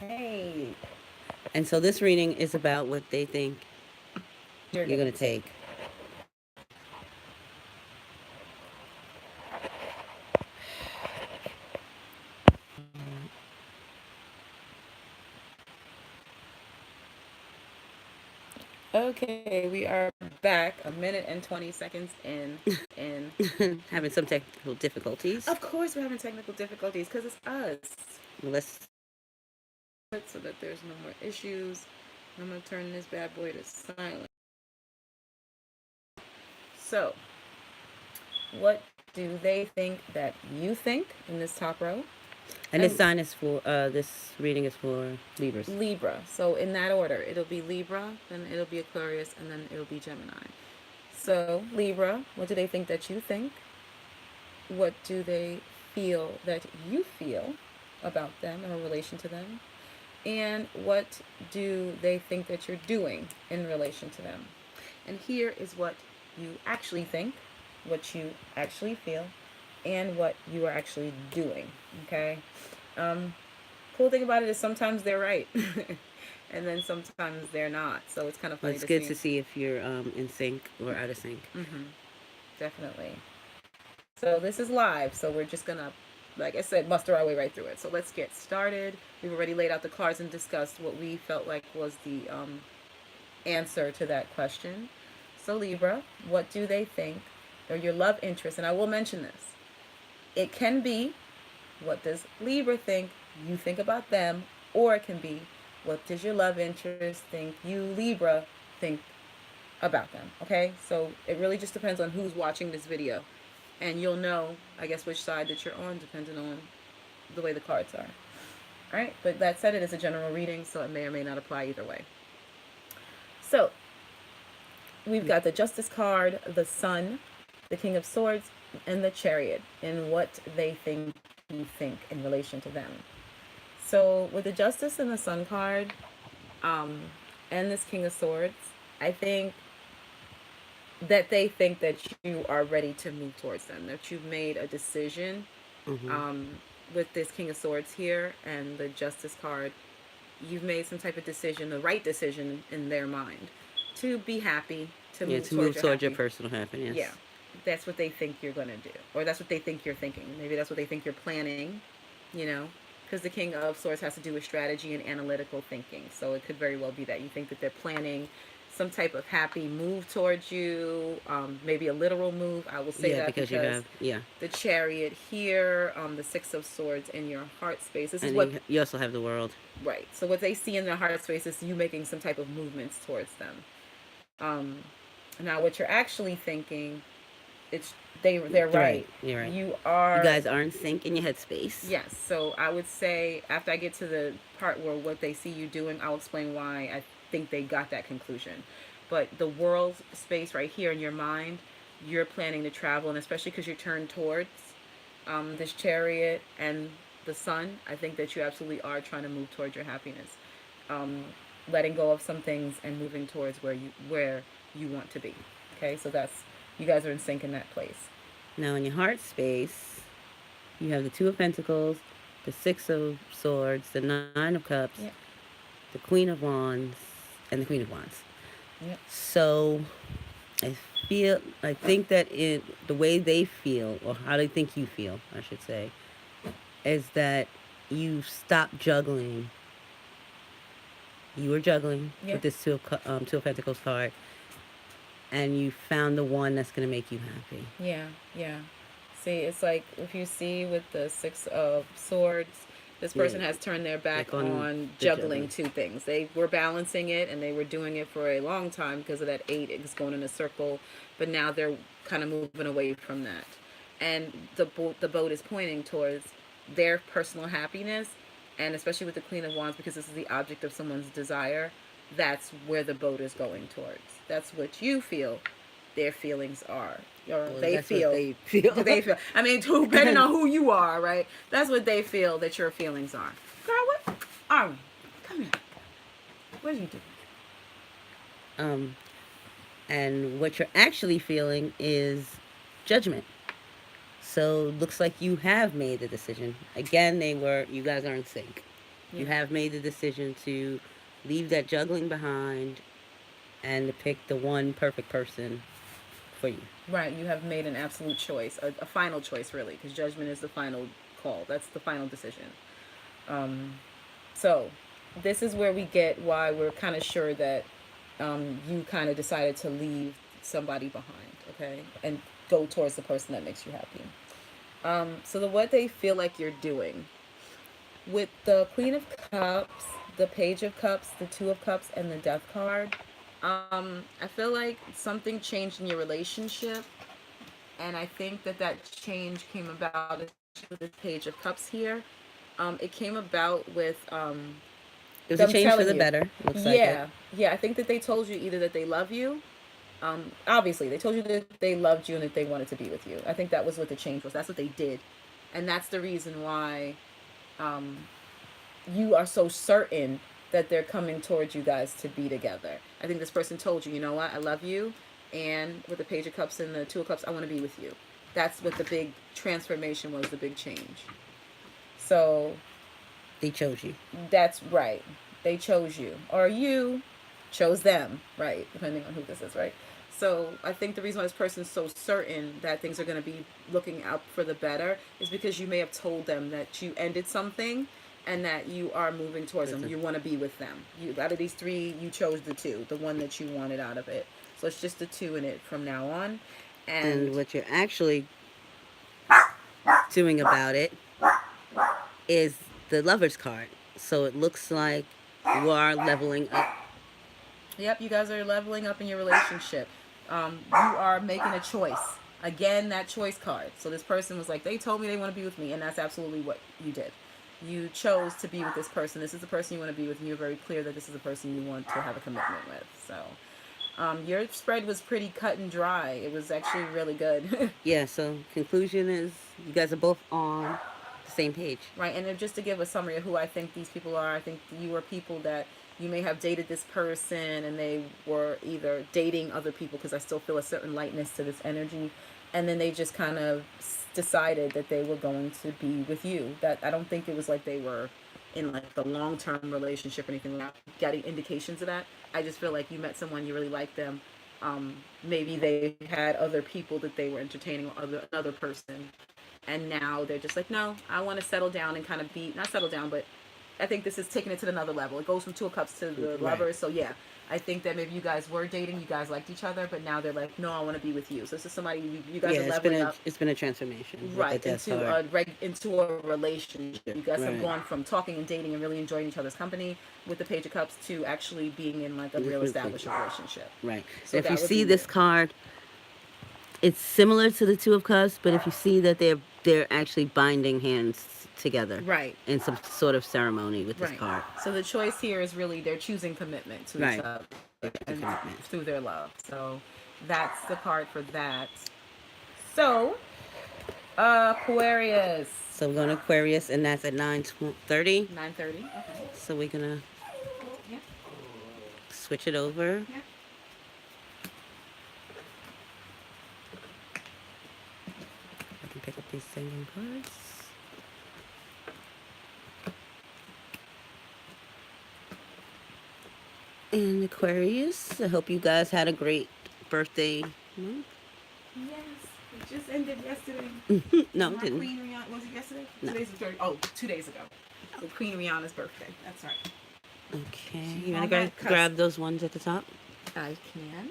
Hey. And so this reading is about what they think you're going to take. Okay, we are back a minute and 20 seconds in. Having some technical difficulties. Of course, we're having technical difficulties because it's us. Let's So that there's no more issues. I'm going to turn this bad boy to silent. So, what do they think that you think in this top row? And this sign is for, this reading is for Libras. Libra. So in that order, it'll be Libra, then it'll be Aquarius, and then it'll be Gemini. So Libra, what do they think that you think? What do they feel that you feel about them or in relation to them? And what do they think that you're doing in relation to them? And here is what you actually think, what you actually feel, and what you are actually doing. Okay? Cool thing about it is sometimes they're right. And then sometimes they're not. So it's kind of funny It's good to see if you're in sync or out of sync. Definitely. So this is live. So we're just going to, like I said, muster our way right through it. So let's get started. We've already laid out the cards and discussed what we felt like was the answer to that question. So Libra, what do they think? Or your love interest. And I will mention this. It can be, what does Libra think? You think about them. Or it can be, what does your love interest think you, Libra, think about them? Okay? So it really just depends on who's watching this video. And you'll know, I guess, which side that you're on, depending on the way the cards are. All right? But that said, it is a general reading, so it may or may not apply either way. So we've got the Justice card, the Sun, the King of Swords, and the Chariot, and what they think you think in relation to them. So with the Justice and the Sun card, and this King of Swords, I think that they think that you are ready to move towards them, that you've made a decision. With this King of Swords here and the Justice card, you've made some type of decision, the right decision in their mind, to be happy, to move towards your personal happiness. Yeah, that's what they think you're going to do, or that's what they think you're thinking. Maybe that's what they think you're planning, you know, because the King of Swords has to do with strategy and analytical thinking. So it could very well be that you think that they're planning some type of happy move towards you, maybe a literal move. I will say that because you have the Chariot here, the Six of Swords in your heart space. This is and what you also have the World. Right. So what they see in their heart space is you making some type of movements towards them. Now what you're actually thinking, it's they're right. You're right. You guys are in sync in your headspace. Yes. So I would say after I get to the part where what they see you doing, I'll explain why I think they got that conclusion. But the world space right here in your mind, you're planning to travel, and especially because you're turned towards this Chariot and the Sun, I think that you absolutely are trying to move towards your happiness, letting go of some things and moving towards where you want to be. Okay, so that's, you guys are in sync in that place. Now in your heart space, you have the Two of Pentacles, the Six of Swords, the Nine of Cups, the Queen of Wands, and the Queen of Wands. So I think that the way they feel, or how they think you feel, I should say, is that you stop juggling. You were juggling with this Two of Pentacles card, and you found the one that's going to make you happy. Yeah. See, it's like if you see with the Six of Swords, this person has turned their back on juggling two things. They were balancing it, and they were doing it for a long time because of that 8. It's going in a circle, but now they're kind of moving away from that. And the boat is pointing towards their personal happiness, and especially with the Queen of Wands, because this is the object of someone's desire, that's where the boat is going towards. That's what you feel their feelings are. Or they feel. They feel. They feel. I mean, depending on who you are, right? That's what they feel that your feelings are. Girl, what are we? Come here. What are you doing? And what you're actually feeling is judgment. So looks like you have made the decision. Again, you guys are in sync. You have made the decision to leave that juggling behind and to pick the one perfect person for you. Right. You have made an absolute choice, a final choice, really, because judgment is the final call. That's the final decision. Um, so, this is where we get why we're kind of sure that you kind of decided to leave somebody behind, okay, and go towards the person that makes you happy. What they feel like you're doing with the Queen of Cups, the Page of Cups, the Two of Cups, and the Death card. I feel like something changed in your relationship, and I think that that change came about with the Page of Cups here. It came about with It was a them change for telling the you. better. Looks like it. Yeah, yeah. I think that they told you either that they love you. Obviously, they told you that they loved you and that they wanted to be with you. I think that was what the change was. That's what they did, and that's the reason why um, you are so certain that they're coming towards you guys to be together. I think this person told you, you know what, I love you, and with the Page of Cups and the Two of Cups, I want to be with you. That's what the big transformation was, the big change. So They chose you. that's right. They chose you, or you chose them, right? Depending on who this is, right? So I think the reason why this person's so certain that things are going to be looking out for the better is because you may have told them that you ended something and that you are moving towards them. You want to be with them. You, out of these three, you chose the two, the one that you wanted out of it. So it's just the two in it from now on. And what you're actually doing about it is the Lover's card. So it looks like you are leveling up. Yep, you guys are leveling up in your relationship. You are making a choice. Again, that choice card. So this person was like, they told me they want to be with me, and that's absolutely what you did. You chose to be with this person. This is the person you want to be with, and you're very clear that this is the person you want to have a commitment with. So your spread was pretty cut and dry. It was actually really good. Yeah, so conclusion is you guys are both on the same page. Right, and then just to give a summary of who I think these people are, I think you are people that you may have dated this person and they were either dating other people, because I still feel a certain lightness to this energy, and then they just kind of decided that they were going to be with you. That I don't think it was like they were in like the long-term relationship or anything. Without getting indications of that, I just feel like you met someone, you really liked them. Maybe they had other people that they were entertaining, or another person, and now they're just like, no, I want to settle down and kind of be, not settle down, but I think this is taking it to another level. It goes from Two of Cups to the Lovers. Right. So yeah, I think that maybe you guys were dating, you guys liked each other, but now they're like, no, I want to be with you. So this is somebody you guys are leveling up. It's been a transformation, right, into a relationship. You guys have gone from talking and dating and really enjoying each other's company with the Page of Cups to actually being in like a real established relationship. Right. So if you see this card, it's similar to the Two of Cups, but if you see that they're actually binding hands together, right, in some sort of ceremony with this card. So the choice here is really they're choosing commitment to each other and through their love. So that's the card for that. So Aquarius. So we're going to Aquarius, and that's at 9:30. 9:30. Okay. So we're gonna switch it over. Yeah. I can pick up these singing cards. And Aquarius, I hope you guys had a great birthday month. Yes, it just ended yesterday. No, it didn't. Queen Rihanna, was it yesterday? No. Today's the 30. Oh, 2 days ago. So Queen Rihanna's birthday. That's right. Okay, you want to grab those ones at the top? I can.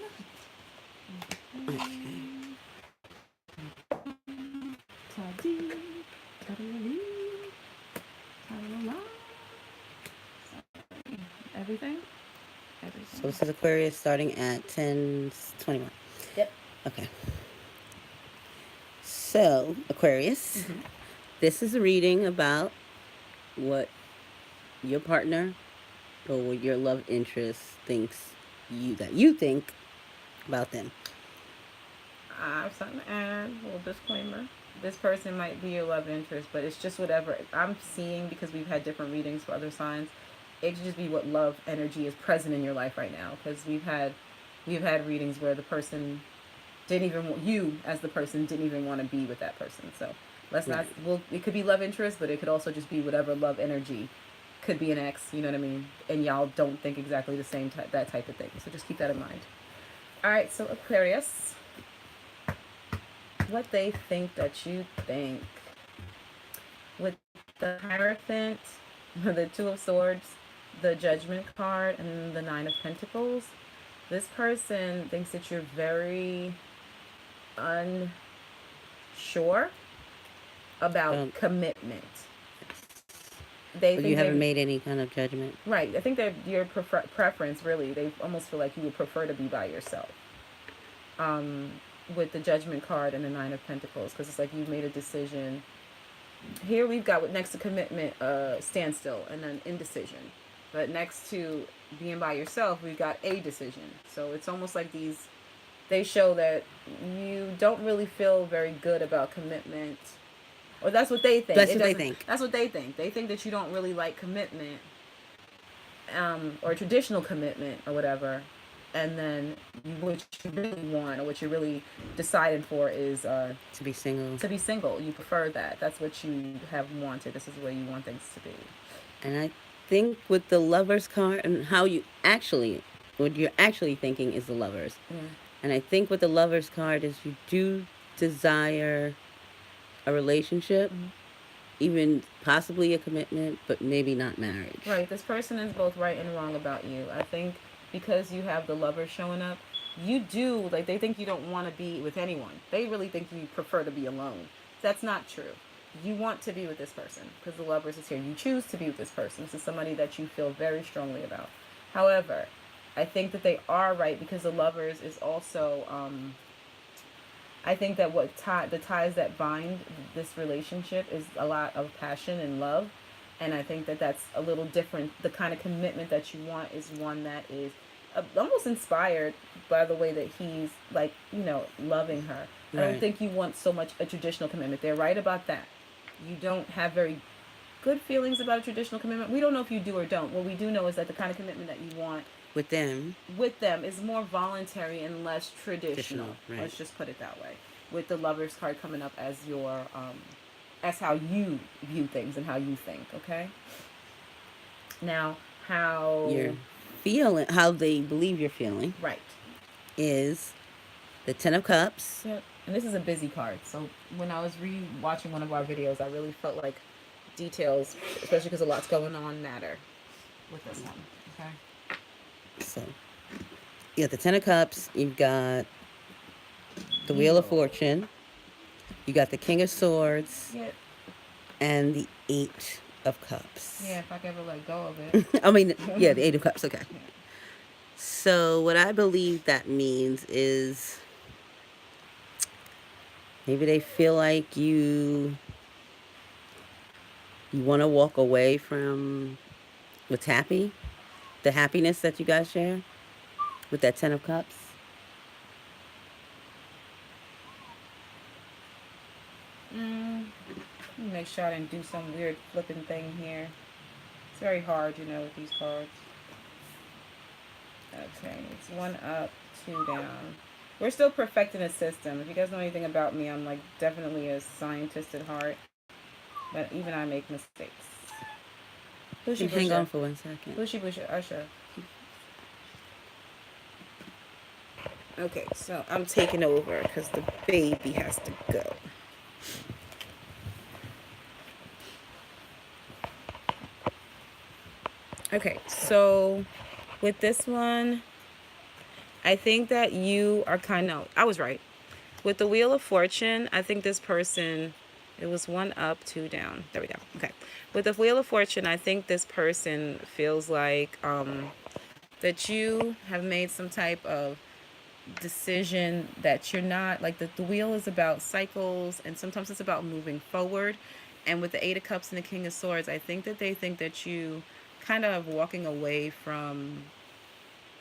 Okay. Everything? So this is Aquarius starting at 10:21. Yep. Okay. So, Aquarius, this is a reading about what your partner or what your love interest thinks that you think about them. I have something to add. A little disclaimer. This person might be your love interest, but it's just whatever I'm seeing, because we've had different readings for other signs. It could just be what love energy is present in your life right now, because we've had readings where the person didn't even, you as the person didn't even want to be with that person. So let's not, well, it could be love interest, but it could also just be whatever love energy could be an ex, you know what I mean? And y'all don't think exactly the same, that type of thing. So just keep that in mind. All right, so Aquarius, what they think that you think. With the Hierophant, the Two of Swords, the Judgment card, and the Nine of Pentacles, this person thinks that you're very unsure about commitment. They but think you haven't made any kind of judgment. Right. I think that your preference, really, they almost feel like you would prefer to be by yourself. With the Judgment card and the Nine of Pentacles, because it's like you've made a decision. Here we've got, with next to commitment, standstill, and then indecision. But next to being by yourself, we've got a decision. So it's almost like they show that you don't really feel very good about commitment. Or that's what they think. That's what they think. That's what they think. They think that you don't really like commitment, or traditional commitment, or whatever. And then what you really want, or what you're really decided for, is to be single. To be single. You prefer that. That's what you have wanted. This is the way you want things to be. And I think with the Lovers card, and what you're actually thinking is the Lovers. And I think with the Lovers card is you do desire a relationship, even possibly a commitment, but maybe not marriage. Right. This person is both right and wrong about you. I think because you have the Lovers showing up, you do, like, they think you don't want to be with anyone. They really think you prefer to be alone. That's not true. You want to be with this person because the Lovers is here. You choose to be with this person. This is somebody that you feel very strongly about. However, I think that they are right, because the Lovers is also, I think that the ties that bind this relationship is a lot of passion and love. And I think that that's a little different. The kind of commitment that you want is one that is almost inspired by the way that he's, like, loving her. Right. I don't think you want so much a traditional commitment. They're right about that. You don't have very good feelings about a traditional commitment. We don't know if you do or don't. What we do know is that the kind of commitment that you want with them is more voluntary and less traditional. Right. Let's just put it that way. With the Lovers card coming up as your as how you view things and how you think. Okay. Now, how you're feeling, how they believe you're feeling, right, is the Ten of Cups. Yep. And this is a busy card. So when I was re-watching one of our videos, I really felt like details, especially because a lot's going on, matter with this one. Okay. So you got the Ten of Cups. You've got the Wheel of Fortune. You got the King of Swords. Yep. And the Eight of Cups. Yeah, if I could ever let go of it. I mean, yeah, the Eight of Cups. Okay. Yeah. So what I believe that means is maybe they feel like you want to walk away from what's happy, the happiness that you guys share with that Ten of Cups. Make sure I didn't do some weird flipping thing here. It's very hard, with these cards. Okay, it's 1 up, 2 down. We're still perfecting a system. If you guys know anything about me, I'm, like, definitely a scientist at heart. But even I make mistakes. Hang on for 1 second. Bushy, Usher. Okay, so I'm taking over because the baby has to go. Okay, so with this one, I think that you are I was right. With the Wheel of Fortune, I think this person, it was 1 up, 2 down. There we go. Okay. With the Wheel of Fortune, I think this person feels like that you have made some type of decision that you're not, like, the wheel is about cycles, and sometimes it's about moving forward. And with the Eight of Cups and the King of Swords, I think that they think that you kind of walking away from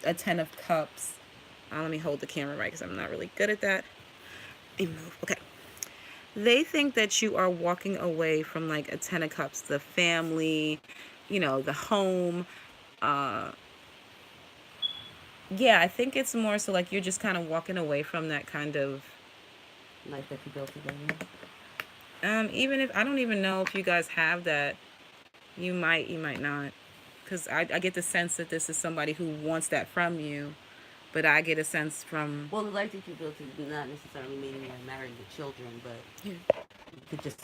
a Ten of Cups. Let me hold the camera right because I'm not really good at that. Okay. They think that you are walking away from, like, a Ten of Cups, the family, the home. Yeah, I think it's more so like you're just kind of walking away from that kind of life that you built together. Even if I don't even know if you guys have that You might not. Because I get the sense that this is somebody who wants that from you. But I get a sense from... Well, the life that you built is not necessarily meaning you're married with children, but Yeah. you could just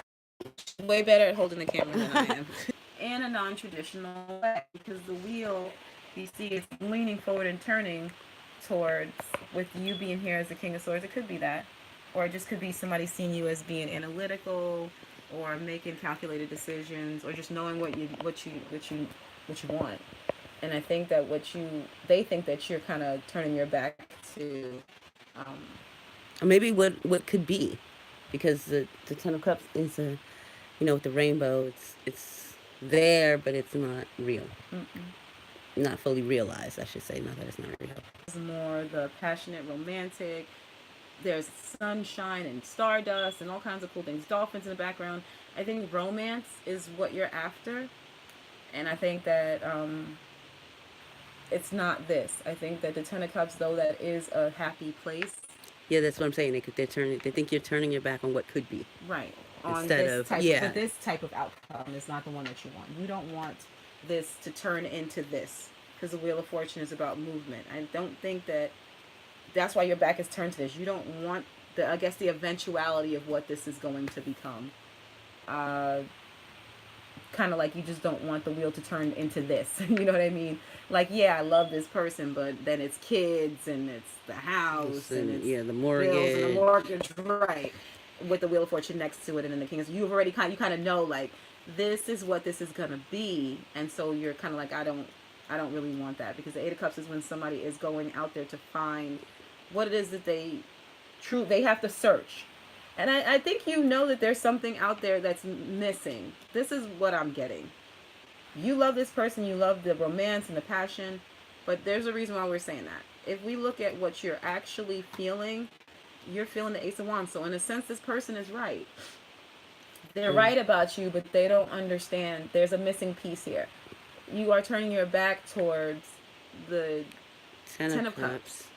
Way better at holding the camera than I am. In a non-traditional way. Because the wheel, you see, it's leaning forward and turning towards, with you being here as the King of Swords, it could be that. Or it just could be somebody seeing you as being analytical, or making calculated decisions, or just knowing what you want. And I think that they think that you're kind of turning your back to, or maybe what could be, because the Ten of Cups is a, with the rainbow, it's there, but it's not real. Not fully realized, I should say. Not that it's not real. It's more the passionate romantic. There's sunshine and stardust and all kinds of cool things. Dolphins in the background. I think romance is what you're after. And I think that it's not this. I think that the Ten of Cups, though that is a happy place. Yeah, that's what I'm saying. They think you're turning your back on what could be. Right. But this type of outcome is not the one that you want. You don't want this to turn into this, because the Wheel of Fortune is about movement. I don't think that's why your back is turned to this. You don't want the eventuality of what this is going to become. Kind of like you just don't want the wheel to turn into this. You know what I mean? Like, yeah, I love this person, but then it's kids and it's the house and it's the mortgage. Bills and the mortgage, right? With the Wheel of Fortune next to it, and then the King. You've already kind of know, like, this is what this is gonna be, and so you're kind of like, I don't really want that, because the Eight of Cups is when somebody is going out there to find what it is that they have to search. And I think that there's something out there that's missing. This is what I'm getting. You love this person, you love the romance and the passion, but there's a reason why we're saying that. If we look at what you're actually feeling, you're feeling the Ace of Wands. So in a sense, this person is right. They're right about you, but they don't understand. There's a missing piece here. You are turning your back towards the Ten of Cups.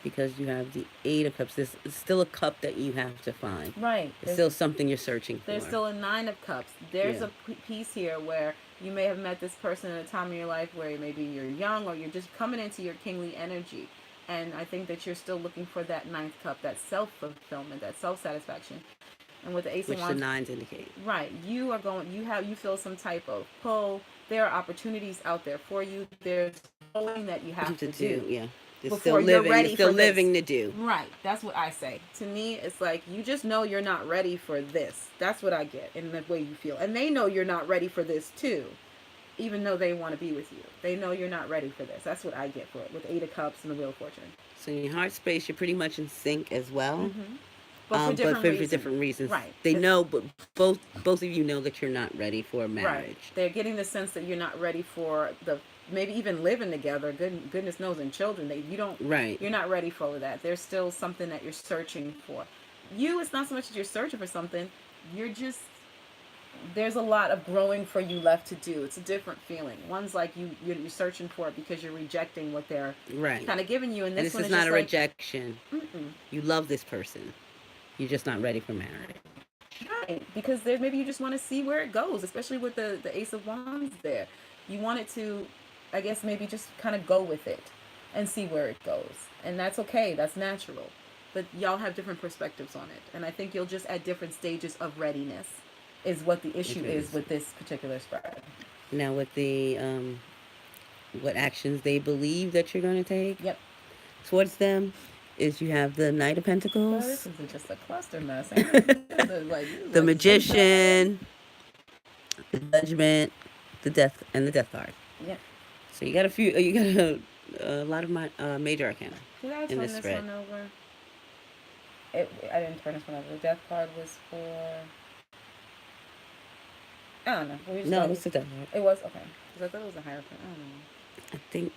Because you have the Eight of Cups. There's still a cup that you have to find. Right. There's still something you're searching for. There's still a Nine of Cups. There's a piece here where you may have met this person at a time in your life where maybe you're young, or you're just coming into your kingly energy. And I think that you're still looking for that ninth cup, that self-fulfillment, that self-satisfaction. And with the Ace of Wands, which the nines indicate. Right. You feel some type of pull. There are opportunities out there for you. There's going that you have to do. Yeah. Before still living to do. Right. That's what I say. To me, it's like, you just know you're not ready for this. That's what I get in the way you feel. And they know you're not ready for this too, even though they want to be with you. They know you're not ready for this. That's what I get for it, with Eight of Cups and the Wheel of Fortune. So in your heart space, you're pretty much in sync as well. Mm-hmm. But for different reasons. Right. They know, but both of you know that you're not ready for marriage. Right. They're getting the sense that you're not ready for maybe even living together. Goodness knows, and children. You're not ready for all of that. There's still something that you're searching for. It's not so much that you're searching for something. There's a lot of growing for you left to do. It's a different feeling. One's like you're searching for it because you're rejecting what they're kind of giving you. And this one is not just a rejection. Mm-mm. You love this person. You're just not ready for marriage. Right. Because maybe you just want to see where it goes, especially with the Ace of Wands there. You want it to, I guess, maybe just kind of go with it and see where it goes. And that's okay. That's natural. But y'all have different perspectives on it. And I think you'll just at different stages of readiness is what the issue is with this particular spread. Now, with the what actions they believe that you're going to take towards them is you have the Knight of Pentacles. This is just a cluster mess. The Magician, the Judgment, the Death, and the Death card. Yeah. So you got a lot of my major arcana. Did I turn this one over? I didn't turn this one over. The Death card was for... I don't know. No, it was the Death card. It was? Okay. Because I thought it was a Hierophant. I don't know. I think...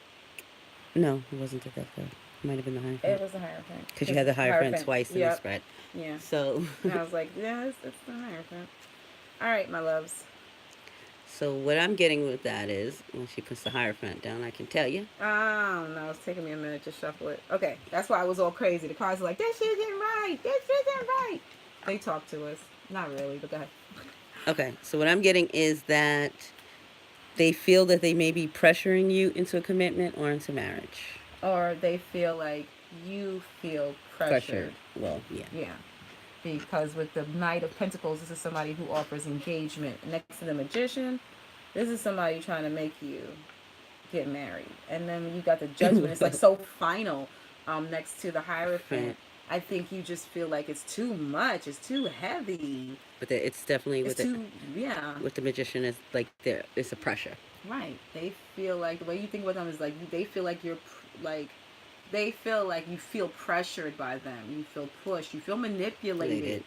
No, it wasn't the Death card. It might have been the Hierophant. It was the Hierophant. Because you had the Hierophant twice in the spread. Yeah. So... I was like, yeah, it's the Hierophant. All right, my loves. So what I'm getting with that is, when she puts the Hierophant down, I can tell you. I don't know. It's taking me a minute to shuffle it. Okay. That's why I was all crazy. The cards are like, this isn't right. This isn't right. They talk to us. Not really, but go ahead. Okay. So what I'm getting is that They feel that they may be pressuring you into a commitment or into marriage. Or they feel like you feel Pressure. pressured. Well, yeah. Yeah. Because with the Knight of Pentacles, this is somebody who offers engagement. Next to the Magician, this is somebody trying to make you get married. And then when you got the Judgment, it's like so final. Next to the Hierophant, I think you just feel like it's too much. It's too heavy. But it's definitely It's too, yeah. with the Magician is like it's a pressure. Right. They feel like the way you think about them is like they feel like you're like they feel like you feel pressured by them. You feel pushed. You feel manipulated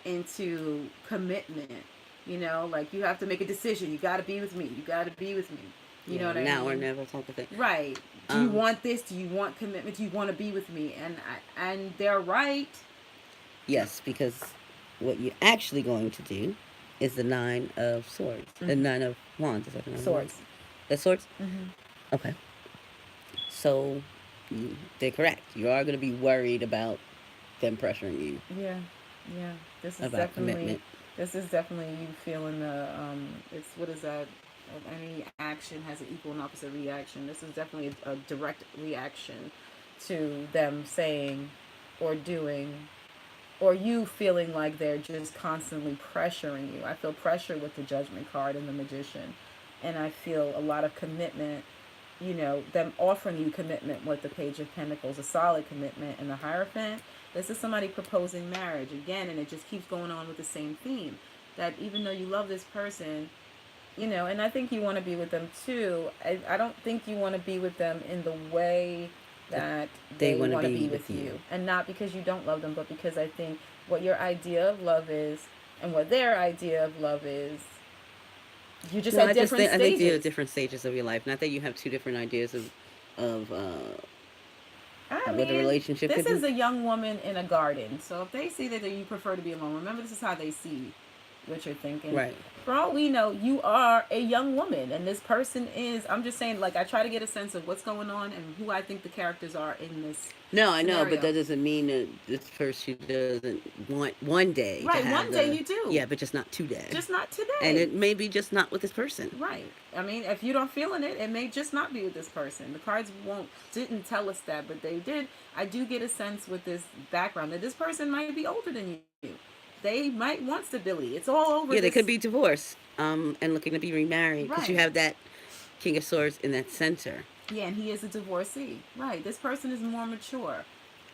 into commitment. You know, like you have to make a decision. You got to be with me. You got to be with me. You know what I mean? Now or never type of thing. Right. Do you want this? Do you want commitment? Do you want to be with me? And they're right. Yes, because what you're actually going to do is the Nine of Swords. The Nine of Wands. Is that the Nine Swords. Of Wands? The Swords? Okay. So they're correct. You are going to be worried about them pressuring you. Yeah. Yeah. This is about definitely commitment. This is definitely you feeling the it's what is that? Any action has an equal and opposite reaction. This is definitely a direct reaction to them saying or doing, or you feeling like they're just constantly pressuring you. I feel pressure with the Judgment card and the Magician, and I feel a lot of commitment, you know, them offering you commitment with the Page of Pentacles, a solid commitment, and the Hierophant. This is somebody proposing marriage again, and it just keeps going on with the same theme, that even though you love this person, you know, and I think you want to be with them too. I don't think you want to be with them in the way that they want to be with you. And not because you don't love them, but because I think what your idea of love is and what their idea of love is, you just at different stages. I think you're at different stages of your life. Not that you have two different ideas of what the relationship this could is be. a young woman in a garden. So if they see that you prefer to be alone, remember this is how they see what you're thinking. Right. For all we know, you are a young woman, and this person is. I'm just saying, like, I try to get a sense of what's going on and who I think the characters are in this. No, I know, scenario. but that doesn't mean that this person doesn't want one day. Right, one day you do. Yeah, but just not today. Just not today. And it may be just not with this person. Right. I mean, if you don't feeling it, it may just not be with this person. The cards didn't tell us that, but they did. I do get a sense with this background that this person might be older than you. They might want stability. It's all over. Yeah, they could be divorced and looking to be remarried because you have that King of Swords in that center. Yeah, and he is a divorcee. Right. This person is more mature.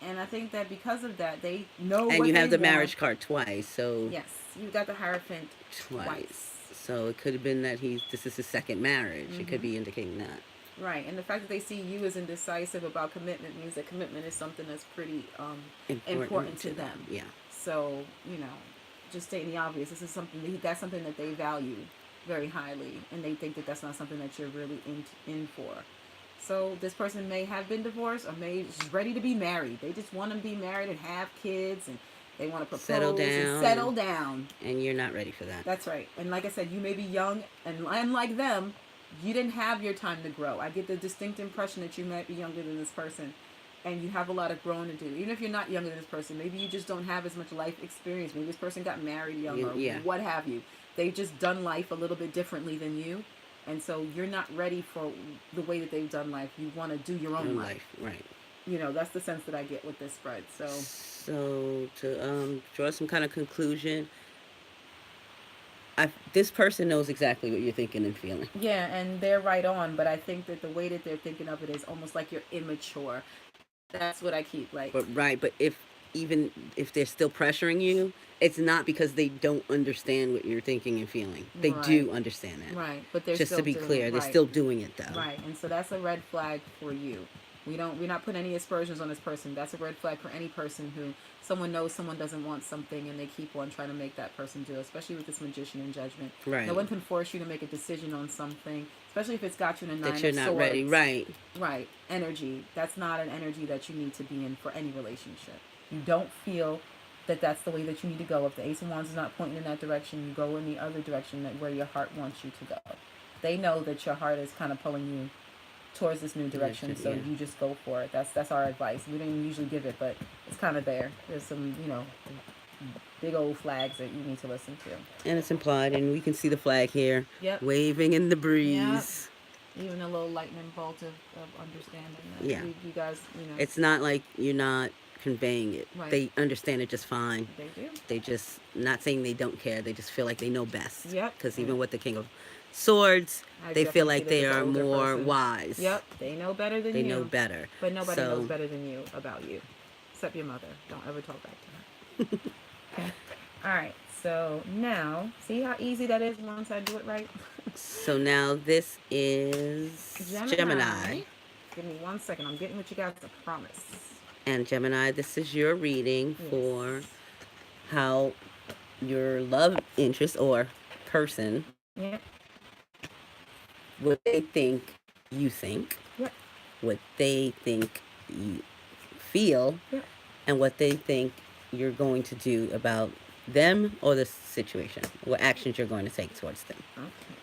And I think that because of that, they know and what you have the want. marriage card twice, so... Yes, you got the Hierophant twice. So it could have been that this is his second marriage. It could be indicating that. Right, and the fact that they see you as indecisive about commitment means that commitment is something that's pretty important to them. Yeah. So, you know, just stating the obvious, that's something that they value very highly, and they think that that's not something that you're really in for. So this person may have been divorced or may just ready to be married. They just want to be married and have kids, and they want to propose and settle down. And you're not ready for that. That's right. And like I said, you may be young, and unlike them, you didn't have your time to grow. I get the distinct impression that you might be younger than this person, and you have a lot of growing to do. Even if you're not younger than this person, maybe you just don't have as much life experience. Maybe this person got married young or what have you. They've just done life a little bit differently than you. And so you're not ready for the way that they've done life. You want to do your own life. Right. You know, that's the sense that I get with this spread. So to draw some kind of conclusion, this person knows exactly what you're thinking and feeling. Yeah, and they're right on. But I think that the way that they're thinking of it is almost like you're immature. That's what I keep like. But even if they're still pressuring you, it's not because they don't understand what you're thinking and feeling. They do understand that. Right, but they're just still to be clear, they're still doing it though. Right, and so that's a red flag for you. We're not putting any aspersions on this person. That's a red flag for any person who someone knows someone doesn't want something and they keep on trying to make that person do it, especially with this Magician in Judgment. Right. No one can force you to make a decision on something, especially if it's got you in a Nine of That you're not ready. Right. Right. Energy. That's not an energy that you need to be in for any relationship. You don't feel that that's the way that you need to go. If the Ace of Wands is not pointing in that direction, you go in the other direction where your heart wants you to go. They know that your heart is kind of pulling you towards this new direction, so you just go for it. That's our advice. We don't usually give it, but it's kind of there. There's some, big old flags that you need to listen to. And it's implied, and we can see the flag here, Yep. waving in the Yep. breeze. Even a little lightning bolt of understanding that Yeah. you guys, It's not like you're not conveying it. Right. They understand it just fine. They do. They just, not saying they don't care, they just feel like they know best. Yep. Because even with the King of Swords, I they feel definitely see like this they as an are older more person. wise. Yep. They know better than They you. know better. But nobody knows So, better than you about you. Except your mother. Don't ever talk back to her. Okay. All right. So now, see how easy that is once I do it right? so now this is Gemini. Give me 1 second. I'm getting with you guys, I promise. And Gemini, this is your reading Yes. for how your love interest or person, Yep. what they think you think, Yep. what they think you feel, Yep. and what they think you're going to do about them or the situation, what actions you're going to take towards them. Okay.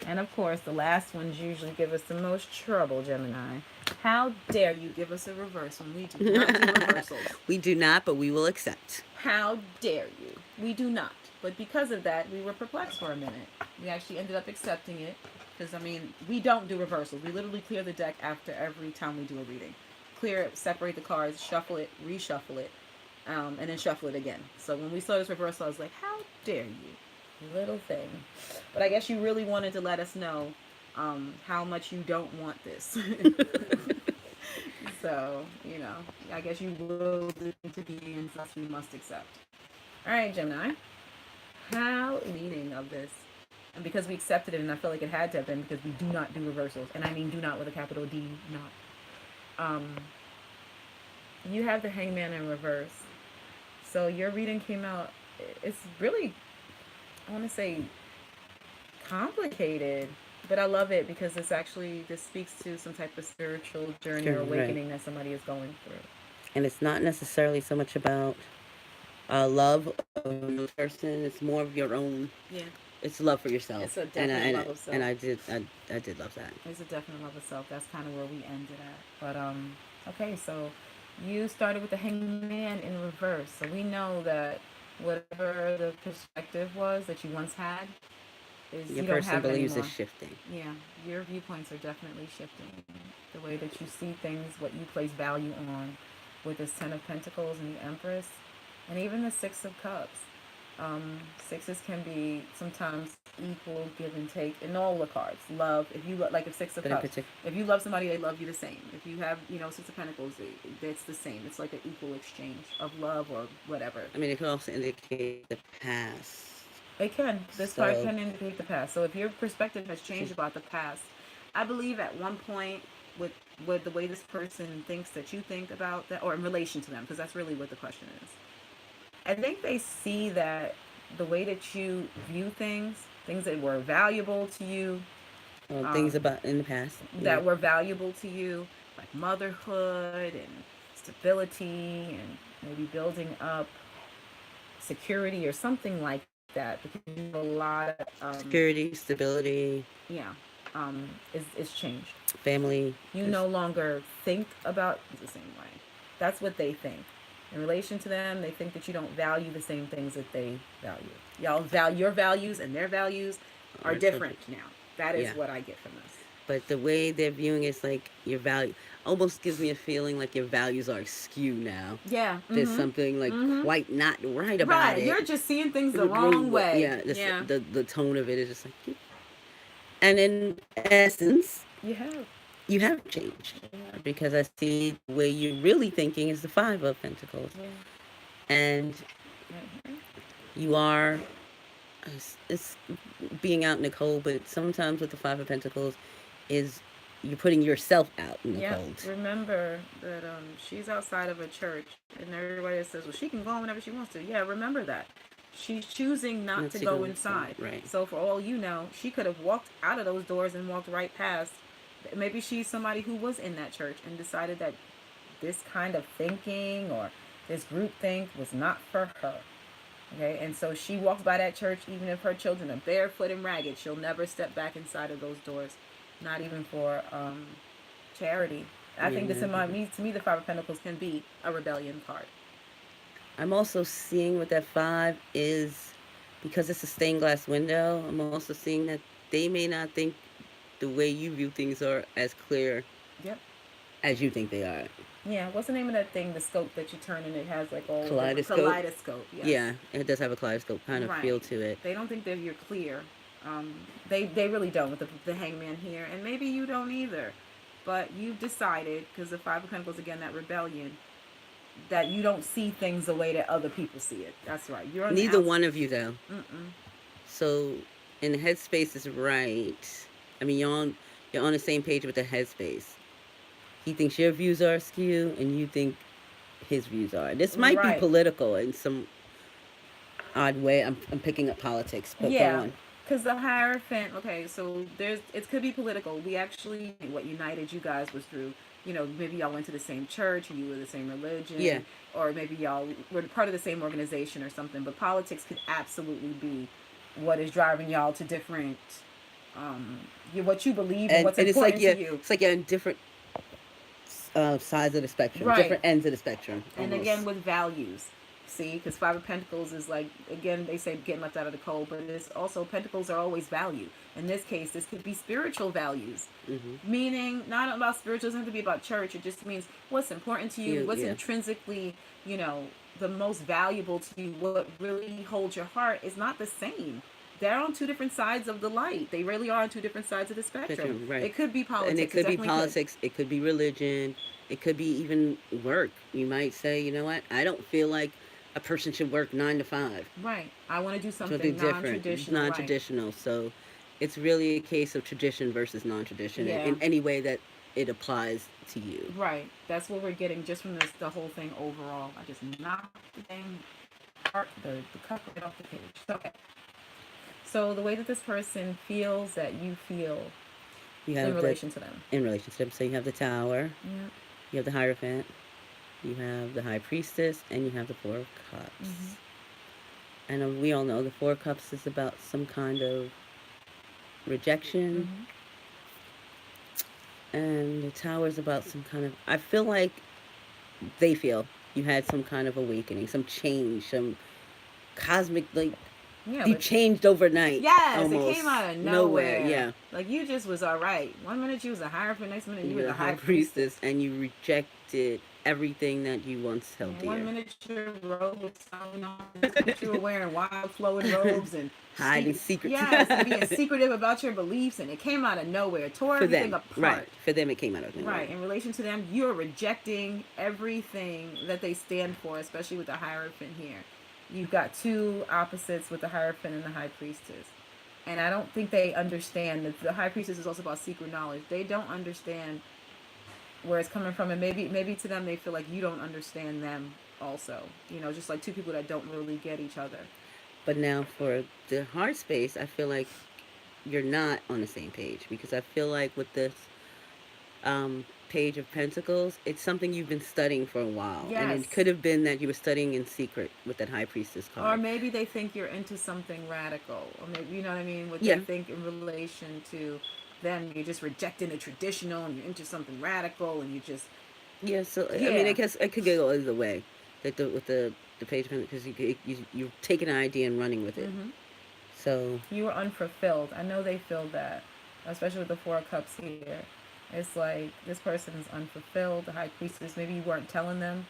And of course, the last ones usually give us the most trouble, Gemini. How dare you give us a reverse when we do not do reversals? We do not, but we will accept. How dare you? We do not. But because of that, we were perplexed for a minute. We actually ended up accepting it. Because, I mean, we don't do reversals. We literally clear the deck after every time we do a reading. Clear it, separate the cards, shuffle it, reshuffle it, and then shuffle it again. So when we saw this reversal, I was like, how dare you? Little thing. But I guess you really wanted to let us know how much you don't want this. So, I guess you will intervene, thus we must accept. All right, Gemini. How leading of this? And because we accepted it, and I feel like it had to have been because we do not do reversals. And I mean do not with a capital D, not. You have the Hangman in reverse. So your reading came out, it's really, I want to say, complicated. But I love it because this speaks to some type of spiritual journey or awakening that somebody is going through. And it's not necessarily so much about love of a person. It's more of your own. Yeah. It's love for yourself. It's a definite love of self. And I did love that. It's a definite love of self. That's kind of where we ended at. But okay, so you started with the Hangman in reverse. So we know that whatever the perspective was that you once had, is your you don't person have believes anymore. is shifting. Yeah, your viewpoints are definitely shifting. The way that you see things, what you place value on, with this Ten of Pentacles and the Empress, and even the Six of Cups. Sixes can be sometimes equal, give and take in all the cards. Love, if you like, if Six of Cups, if you love somebody, they love you the same. If you have, Six of Pentacles, it's the same. It's like an equal exchange of love or whatever. I mean, it could also indicate the past. It can. This card can indicate the past. So if your perspective has changed about the past, I believe at one point with the way this person thinks that you think about that, or in relation to them, because that's really what the question is. I think they see that the way that you view things that were valuable to you, things about in the past that were valuable to you, like motherhood and stability and maybe building up security or something like that, because you know, a lot of security, stability, is changed. Family. You no longer think about it the same way. That's what they think. In relation to them, they think that you don't value the same things that they value. Y'all value your values, and their values are different now. That is what I get from this. But the way they're viewing it's like your value almost gives me a feeling like your values are askew now. Yeah. Mm-hmm. There's something like quite not right about it. You're just seeing things the wrong way. Yeah. The tone of it is just like, and in essence, you have changed, because I see the way you're really thinking is the Five of Pentacles, and you are it's being out in the cold, but sometimes with the Five of Pentacles is you're putting yourself out in the cold. Remember that she's outside of a church, and everybody says, well, she can go whenever she wants to. Yeah, remember that. She's choosing not to go inside. Right. So for all you know, she could have walked out of those doors and walked right past. Maybe she's somebody who was in that church and decided that this kind of thinking or this group think was not for her. Okay, and so she walks by that church, even if her children are barefoot and ragged, she'll never step back inside of those doors, not even for charity. I think this, to me, the Five of Pentacles can be a rebellion card. I'm also seeing what that 5 is, because it's a stained glass window. I'm also seeing that they may not think the way you view things are as clear Yep. as you think they are. Yeah. What's the name of that thing? The scope that you turn and it has like all different Kaleidoscope. kaleidoscope. Yes. Yeah, it does have a kaleidoscope kind of feel Right. to it. They don't think that you're clear. They really don't with the hangman here, and maybe you don't either. But you've decided, because the Five of Pentacles again, that rebellion, that you don't see things the way that other people see it. That's right. You're on the Neither outside. one of you though. Mm-mm. So, and the headspace is right. I mean, you're on the same page with the headspace. He thinks your views are askew, and you think his views are. This might be Right. political in some odd way. I'm picking up politics, but go Yeah. on. Because the Hierophant, okay, so it could be political. We actually, what united you guys was through, maybe y'all went to the same church, or you were the same religion, Yeah. or maybe y'all were part of the same organization or something. But politics could absolutely be what is driving y'all to different, what you believe and what's And important to you. it's like you're on different sides of the spectrum, Right. different ends of the spectrum. And Almost. again, with values. See, because Five of Pentacles is like, again, they say getting left out of the cold, but it's also, Pentacles are always value. In this case, this could be spiritual values. Mm-hmm. Meaning, not about spiritual, it doesn't have to be about church. It just means what's important to you, what's intrinsically, the most valuable to you, what really holds your heart is not the same. They're on two different sides of the light. They really are on two different sides of the spectrum. Right. It could be politics. And it could be politics. It could be religion. It could be even work. You might say, you know what? I don't feel like a person should work 9 to 5. Right. I want to do something different. non-traditional. Non-traditional. Right. So it's really a case of tradition versus non-tradition in any way that it applies to you. Right. That's what we're getting just from the whole thing overall. I just knocked the thing, the cup right off the page. Okay. So the way that this person feels that you feel in relation to them. In relation to them. So you have the Tower. Yeah. You have the Hierophant. You have the High Priestess, and you have the Four of Cups. Mm-hmm. And we all know the Four of Cups is about some kind of rejection. Mm-hmm. And the Tower is about some kind of... I feel like they feel you had some kind of awakening, some change, some cosmic, like... Yeah, you changed overnight. Yes, almost. It came out of nowhere. Yeah. Like, you just was all right. One minute you was a Hierophant, next minute you were the High Priestess. And you rejected everything that you once held dear. 1 minute your robe was sewn on, you were wearing wild flowing robes and hiding secrets. Yes, and being secretive about your beliefs, and it came out of nowhere, tore everything apart. Right. For them, it came out of nowhere. Right. In relation to them, you're rejecting everything that they stand for, especially with the Hierophant here. You've got two opposites with the Hierophant and the High Priestess. And I don't think they understand that the High Priestess is also about secret knowledge. They don't understand where it's coming from. And maybe to them, they feel like you don't understand them also. Just like two people that don't really get each other. But now for the heart space, I feel like you're not on the same page. Because I feel like with this Page of Pentacles, it's something you've been studying for a while. Yes. And it could have been that you were studying in secret with that High Priestess card. Or maybe they think you're into something radical. Or maybe, you know what I mean? What they think in relation to them, you're just rejecting the traditional and you're into something radical and you just... Yeah, so, I mean, I guess I could go either way. Like with the Page of Pentacles, because you're taking an idea and running with it. Mm-hmm. So... You were unfulfilled. I know they feel that. Especially with the Four of Cups here. It's like this person is unfulfilled. The High Priestess, maybe you weren't telling them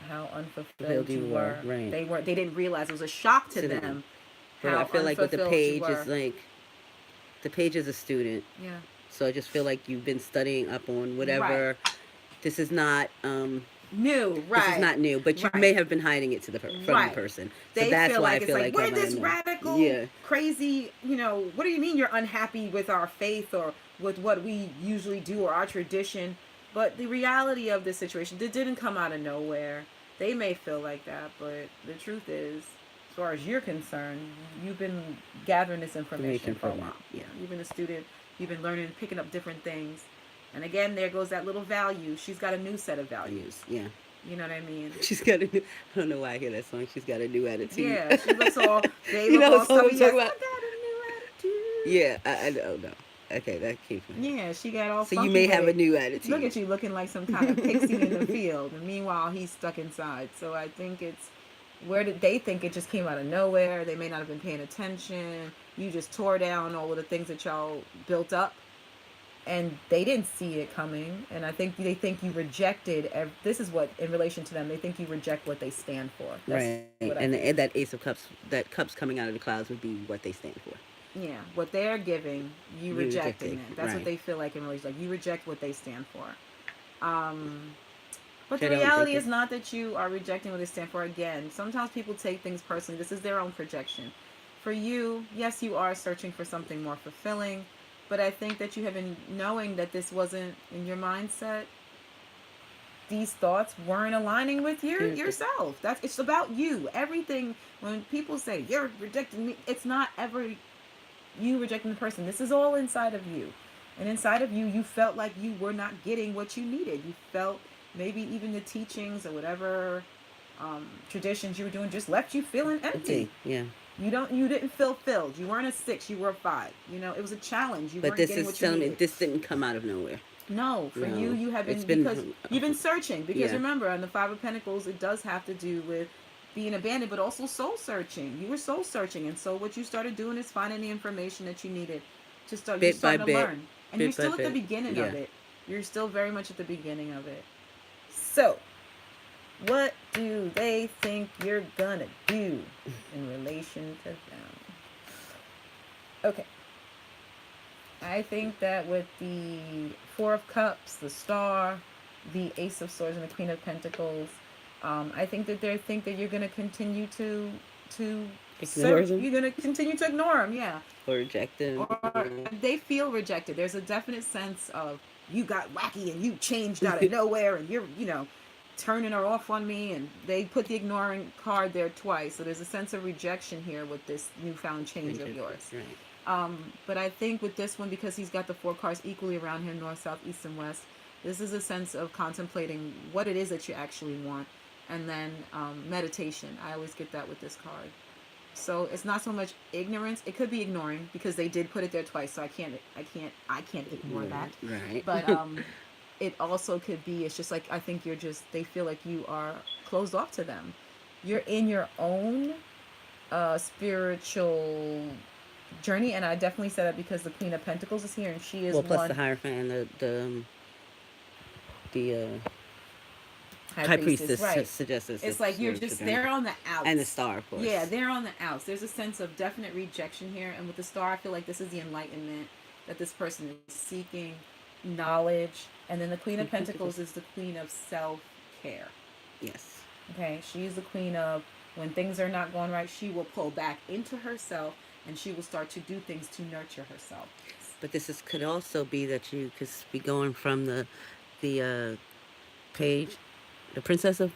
how unfulfilled you were. Right. They didn't realize. It was a shock to them. But I feel like with the Page is like, the Page is a student. Yeah. So I just feel like you've been studying up on whatever. Right. This is not new, right? This is not new, but you may have been hiding it from the person. So that's why I feel like we're this radical, crazy. What do you mean you're unhappy with our faith or with what we usually do or our tradition? But the reality of this situation, it didn't come out of nowhere. They may feel like that, but the truth is, as far as you're concerned, you've been gathering this information for a while. Yeah, you've been a student. You've been learning, picking up different things. And again, there goes that little value. She's got a new set of values. Yeah. You know what I mean? She's got a new... I don't know why I hear that song. She's got a new attitude. Yeah, she looks all... They look all talking about? I got a new attitude. Yeah, I don't know. Okay, that keeps me. Yeah, she got all So you may have a new attitude. Look at you looking like some kind of pixie in the field. And meanwhile, he's stuck inside. So I think it's where did they think it just came out of nowhere? They may not have been paying attention. You just tore down all of the things that y'all built up, and they didn't see it coming. And I think they think you rejected. This is what, in relation to them, they think you reject what they stand for. That's Right. what I And think. that Ace of Cups, that cups coming out of the clouds would be what they stand for. Yeah, what they're giving, you You rejecting rejecting. it. That's what Right. they feel like in relation. Like you reject what they stand for. But Which the I don't think reality that. is not that you are rejecting what they stand for. Again, sometimes people take things personally. This is their own projection. For you, yes, you are searching for something more fulfilling, but I think that you have been knowing that this wasn't in your mindset. These thoughts weren't aligning with yourself. It's about you. Everything, when people say you're rejecting me, it's not ever you rejecting the person. This is all inside of you. And inside of you, you felt like you were not getting what you needed. You felt maybe even the teachings or whatever traditions you were doing just left you feeling empty. Okay. Yeah. You didn't feel filled. You weren't a 6, you were a 5. It was a challenge. You But weren't this getting is what you telling me needed. this didn't come out of nowhere. No, for you, No. you have It's been, been because you've been searching. Because yeah. remember, on the 5 of Pentacles, it does have to do with being abandoned, but also soul searching. You were soul searching, and so what you started doing is finding the information that you needed to start. You're Bit by starting to bit. learn, and you're Bit by still at the bit. beginning Yeah. of it. You're still very much at the beginning of it. So, what do they think you're gonna do in relation to them? Okay. I think that with the 4 of Cups, the Star, the Ace of Swords, and the Queen of Pentacles, I think that they think that you're going to continue to Ignore search. them. You're going to continue to ignore them, yeah. Or reject them. Or they feel rejected. There's a definite sense of you got wacky and you changed out of nowhere, and you're turning her off on me, and they put the ignoring card there twice. So there's a sense of rejection here with this newfound change of yours. Right. But I think with this one, because he's got the 4 cards equally around him, north, south, east, and west, this is a sense of contemplating what it is that you actually want. And then meditation. I always get that with this card. So it's not so much ignorance. It could be ignoring, because they did put it there twice. So I can't ignore that. Right. But it also could be, it's just like, I think they feel like you are closed off to them. You're in your own spiritual journey, and I definitely said that because the Queen of Pentacles is here, and she is plus one. the Hierophant and the High Priestess, right? suggests It's like you're just they're on the outs, and the Star, of course. Yeah, they're on the outs. There's a sense of definite rejection here, and with the Star, I feel like this is the enlightenment that this person is seeking, knowledge, and then the Queen of Pentacles is the Queen of self-care. Yes. Okay, she's the Queen of, when things are not going right, she will pull back into herself, and she will start to do things to nurture herself. But could also be that you could be going from the page, the Princess of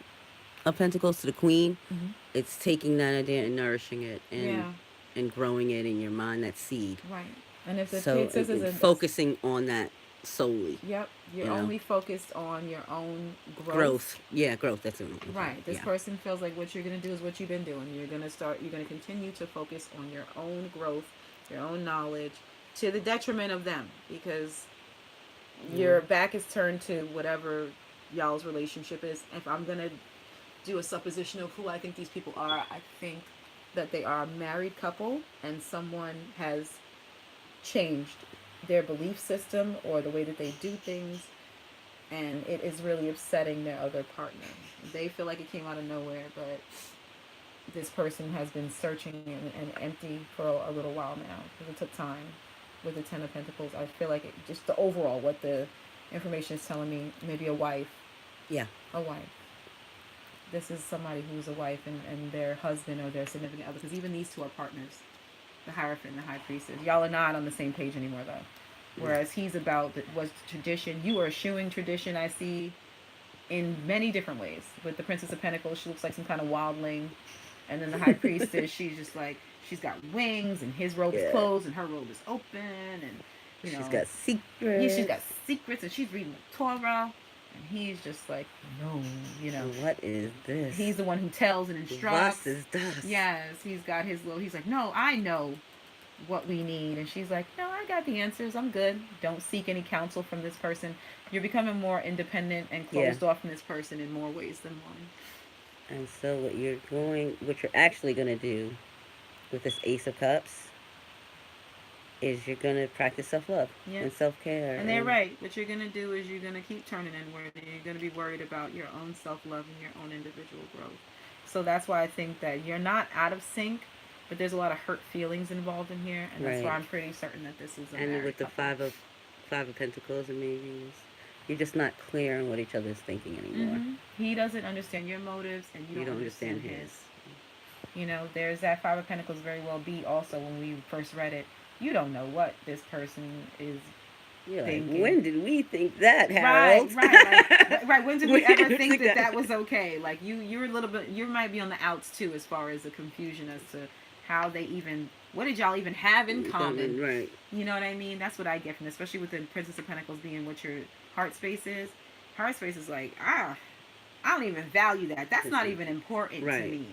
Pentacles, to the Queen. Mm-hmm. It's taking that idea and nourishing it and growing it in your mind, that seed. Right. And if the Princess is focusing on that solely. Yep. You're only focused on your own growth. Yeah, growth. That's it. Right. This person feels like what you're going to do is what you've been doing. You're going to continue to focus on your own growth, your own knowledge, to the detriment of them, because your back is turned to whatever y'all's relationship is. If I'm going to do a supposition of who I think these people are, I think that they are a married couple, and someone has changed their belief system or the way that they do things, and it is really upsetting their other partner. They feel like it came out of nowhere, but this person has been searching and empty for a little while now, because it took time. With the 10 of Pentacles, I feel like just the overall, what the information is telling me, maybe a wife. Yeah. A wife. This is somebody who's a wife, and their husband or their significant other, because even these two are partners. The Hierophant and the High Priestess. Y'all are not on the same page anymore, though. Whereas he's about was tradition. You are eschewing tradition, I see, in many different ways. With the Princess of Pentacles, she looks like some kind of wildling. And then the High Priestess, she's just like, she's got wings, and his robe is closed, and her robe is open, and she's got secrets. Yeah, she's got secrets, and she's reading the Torah, and he's just like, no, What is this? He's the one who tells and instructs. What is this? Yes, he's got his little. He's like, no, I know what we need, and she's like, no, I got the answers. I'm good. Don't seek any counsel from this person. You're becoming more independent and closed off from this person in more ways than one. And so what you're actually going to do with this Ace of Cups is you're going to practice self-love Yep. and self-care. And they're right. What you're going to do is you're going to keep turning inward and you're going to be worried about your own self love and your own individual growth. So that's why I think that you're not out of sync, but there's a lot of hurt feelings involved in here. And that's why I'm pretty certain that this is a and married with the couple. Five of Pentacles and maybe you're just not clear on what each other is thinking anymore. He doesn't understand your motives and you don't understand his. You know, there's that Five of Pentacles very well be also when we first read it. You don't know what this person is thinking. Like, when did we think that, Harold? Right. When did we ever think that was okay? Like you're a little bit, you might be on the outs too, as far as the confusion as to how they even, what did y'all even have in common? Right. You know what I mean? That's what I get from this, especially with the Princess of Pentacles being what your heart space is. Heart space is like, I don't even value that. That's not even important to me.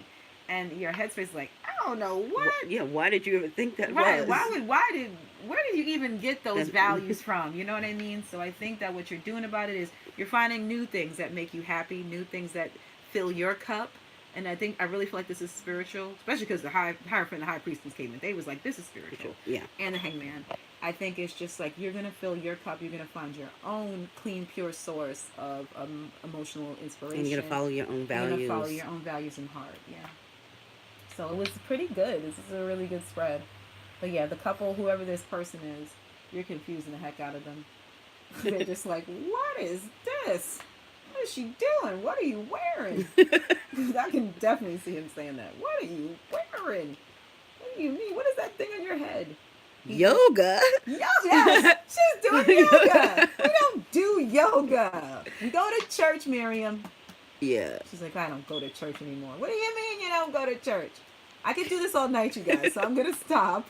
And your headspace is like, I don't know what. Why did you ever think that was? Where did you even get those values from? You know what I mean? So I think that what you're doing about it is you're finding new things that make you happy, new things that fill your cup. And I really feel like this is spiritual, especially because the Hierophant and the High Priestess came in. They was like, this is spiritual. Yeah. And the Hangman. I think it's just like you're going to fill your cup. You're going to find your own clean, pure source of emotional inspiration. And you're going to follow your own values. You're going to follow your own values and heart. Yeah. So it was pretty good. This is a really good spread. But yeah, the couple, whoever this person is, you're confusing the heck out of them. They're just like, what is this? What is she doing? What are you wearing? I can definitely see him saying that. What are you wearing? What do you mean? What is that thing on your head? Yoga? Yoga! She's doing yoga! We don't do yoga. We go to church, Miriam. Yeah. She's like, I don't go to church anymore. What do you mean you don't go to church? I could do this all night, you guys, so I'm going to stop.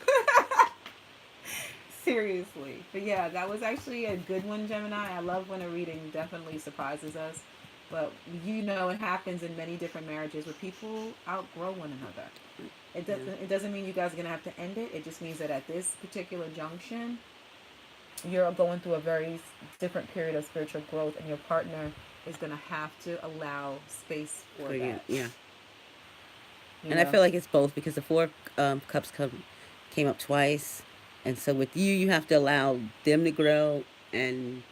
Seriously. But yeah, that was actually a good one, Gemini. I love when a reading definitely surprises us. But you know, it happens in many different marriages where people outgrow one another. It doesn't mean you guys are going to have to end it. It just means that at this particular junction, you're going through a very different period of spiritual growth, and your partner is going to have to allow space for that. Yeah. And I feel like it's both, because the Four Cups came up twice. And so with you have to allow them to grow, and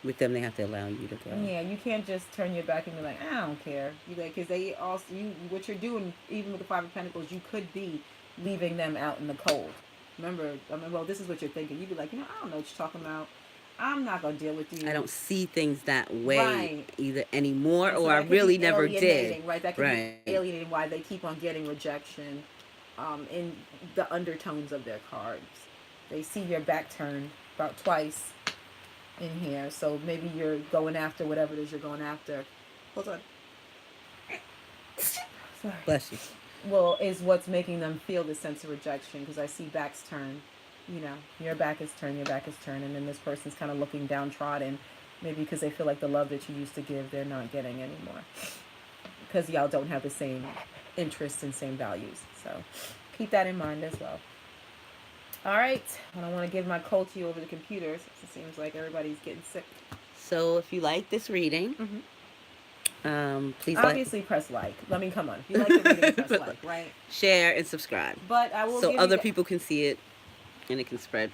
with them, they have to allow you to grow. Yeah, you can't just turn your back and be like, I don't care. Because they also, what you're doing, even with the Five of Pentacles, you could be leaving them out in the cold. Remember, well, this is what you're thinking. You'd be like, I don't know what you're talking about. I'm not going to deal with you. I don't see things that way either anymore, or I really never did. Right, that can be alienating, why they keep on getting rejection in the undertones of their cards. They see your back turned about twice in here, so maybe you're going after whatever it is you're going after. Hold on. Sorry. Bless you. Well, is what's making them feel this sense of rejection, because I see backs turned. Your back is turned, and then this person's kind of looking downtrodden, maybe because they feel like the love that you used to give, they're not getting anymore, because y'all don't have the same interests and same values. So keep that in mind as well. All right, I don't want to give my cold to you over the computer, since it seems like everybody's getting sick. So if you like this reading, please obviously press like. Come on. If you like the reading, press like, right? Share and subscribe. But I will so other people can see it, and it can spread.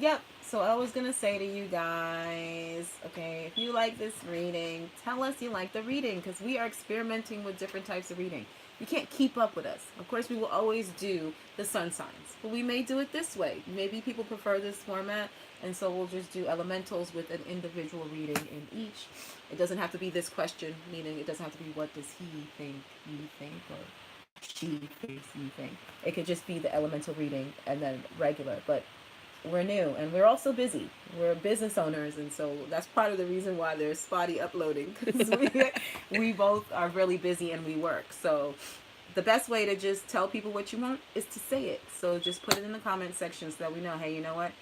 Yep. So I was going to say to you guys, okay, if you like this reading, tell us you like the reading, because we are experimenting with different types of reading. You can't keep up with us. Of course, we will always do the sun signs, but we may do it this way. Maybe people prefer this format, and so we'll just do elementals with an individual reading in each. It doesn't have to be this question, meaning it doesn't have to be what does he think, you think, or she thinks, you think. It could just be the elemental reading and then regular, but we're new and we're also busy. We're business owners, and so that's part of the reason why there's spotty uploading, because we both are really busy and we work. So the best way to just tell people what you want is to say it. So just put it in the comment section so that we know, hey, you know what?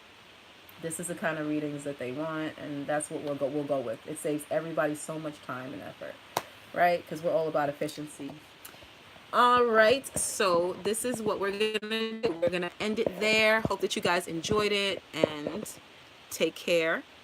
This is the kind of readings that they want, and that's what we'll go with. It saves everybody so much time and effort, right? Because we're all about efficiency. All right, so this is what we're gonna do. We're gonna end it there. Hope that you guys enjoyed it, and take care.